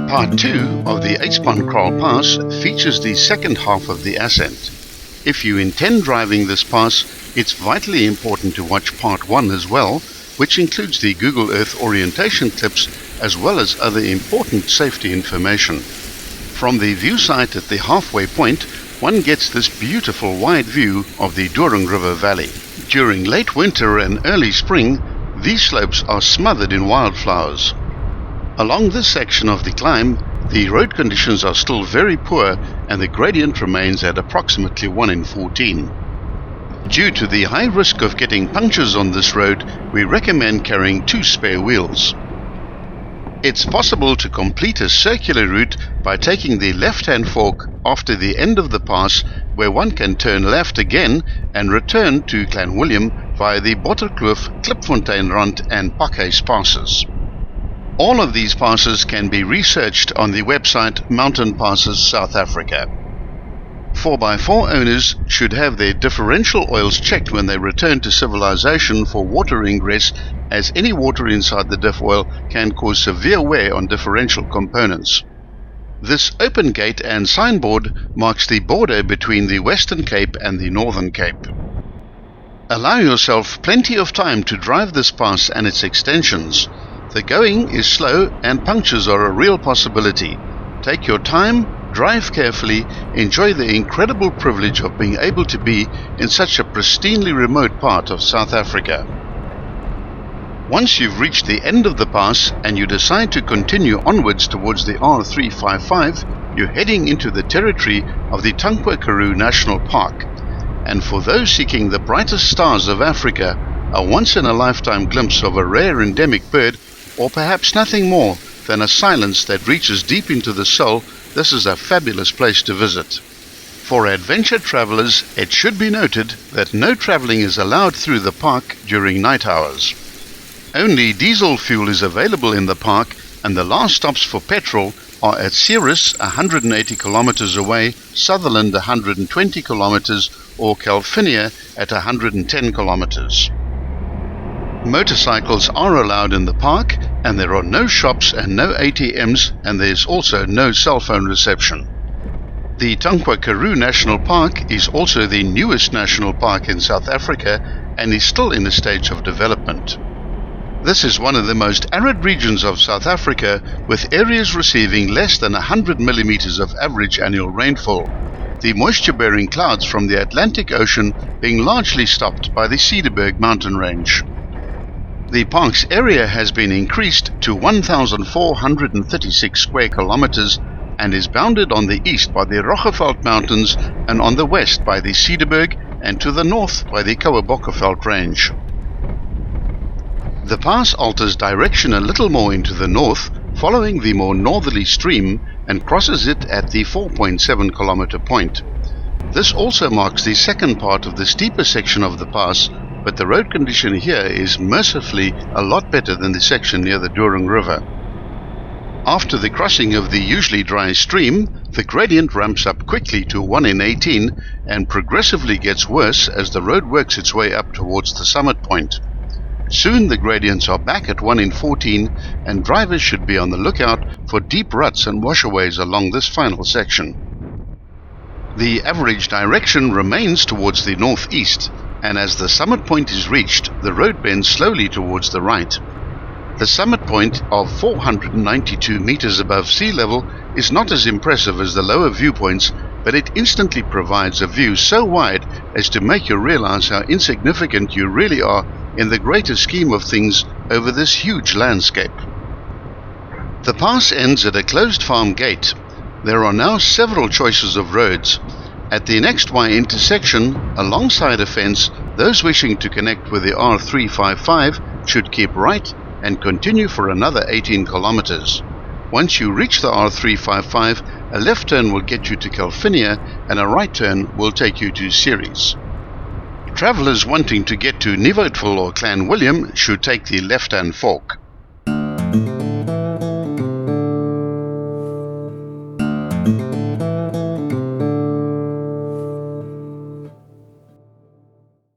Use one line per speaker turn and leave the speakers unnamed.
Part 2 of the Uitspankraal Pass features the second half of the ascent. If you intend driving this pass, it's vitally important to watch Part 1 as well, which includes the Google Earth orientation clips as well as other important safety information. From the view site at the halfway point, one gets this beautiful wide view of the Doring River Valley. During late winter and early spring, these slopes are smothered in wildflowers. Along this section of the climb, the road conditions are still very poor and the gradient remains at approximately 1 in 14. Due to the high risk of getting punctures on this road, we recommend carrying 2 spare wheels. It's possible to complete a circular route by taking the left-hand fork after the end of the pass, where one can turn left again and return to Clanwilliam via the Botterkloof, Klipfonteinrand and Pakhuis passes. All of these passes can be researched on the website Mountain Passes South Africa. 4x4 owners should have their differential oils checked when they return to civilization for water ingress, as any water inside the diff oil can cause severe wear on differential components. This open gate and signboard marks the border between the Western Cape and the Northern Cape. Allow yourself plenty of time to drive this pass and its extensions. The going is slow and punctures are a real possibility. Take your time, drive carefully, enjoy the incredible privilege of being able to be in such a pristinely remote part of South Africa. Once you've reached the end of the pass and you decide to continue onwards towards the R355, you're heading into the territory of the Tankwa Karoo National Park. And for those seeking the brightest stars of Africa, a once-in-a-lifetime glimpse of a rare endemic bird, or perhaps nothing more than a silence that reaches deep into the soul, this is a fabulous place to visit. For adventure travelers, it should be noted that no traveling is allowed through the park during night hours. Only diesel fuel is available in the park, and the last stops for petrol are at Ceres 180 kilometers away, Sutherland 120 kilometers, or Calvinia at 110 kilometers. Motorcycles are allowed in the park, and there are no shops and no ATMs, and there is also no cell phone reception. The Tankwa Karoo National Park is also the newest national park in South Africa and is still in a stage of development. This is one of the most arid regions of South Africa, with areas receiving less than 100 millimeters of average annual rainfall, the moisture-bearing clouds from the Atlantic Ocean being largely stopped by the Cederberg mountain range. The park's area has been increased to 1,436 square kilometers and is bounded on the east by the Roggeveld Mountains and on the west by the Cederberg and to the north by the Kouwabokkerveld range. The pass alters direction a little more into the north, following the more northerly stream, and crosses it at the 4.7 kilometer point. This also marks the second part of the steeper section of the pass, but the road condition here is mercifully a lot better than the section near the Doring River. After the crossing of the usually dry stream, the gradient ramps up quickly to 1 in 18 and progressively gets worse as the road works its way up towards the summit point. Soon the gradients are back at 1 in 14 and drivers should be on the lookout for deep ruts and washaways along this final section. The average direction remains towards the northeast, and as the summit point is reached, the road bends slowly towards the right. The summit point of 492 meters above sea level is not as impressive as the lower viewpoints, but it instantly provides a view so wide as to make you realize how insignificant you really are in the greater scheme of things over this huge landscape. The pass ends at a closed farm gate. There are now several choices of roads. At the next Y intersection, alongside a fence, those wishing to connect with the R355 should keep right and continue for another 18 kilometers. Once you reach the R355, a left turn will get you to Calvinia and a right turn will take you to Ceres. Travelers wanting to get to Nieuwoudtville or Clanwilliam should take the left-hand fork.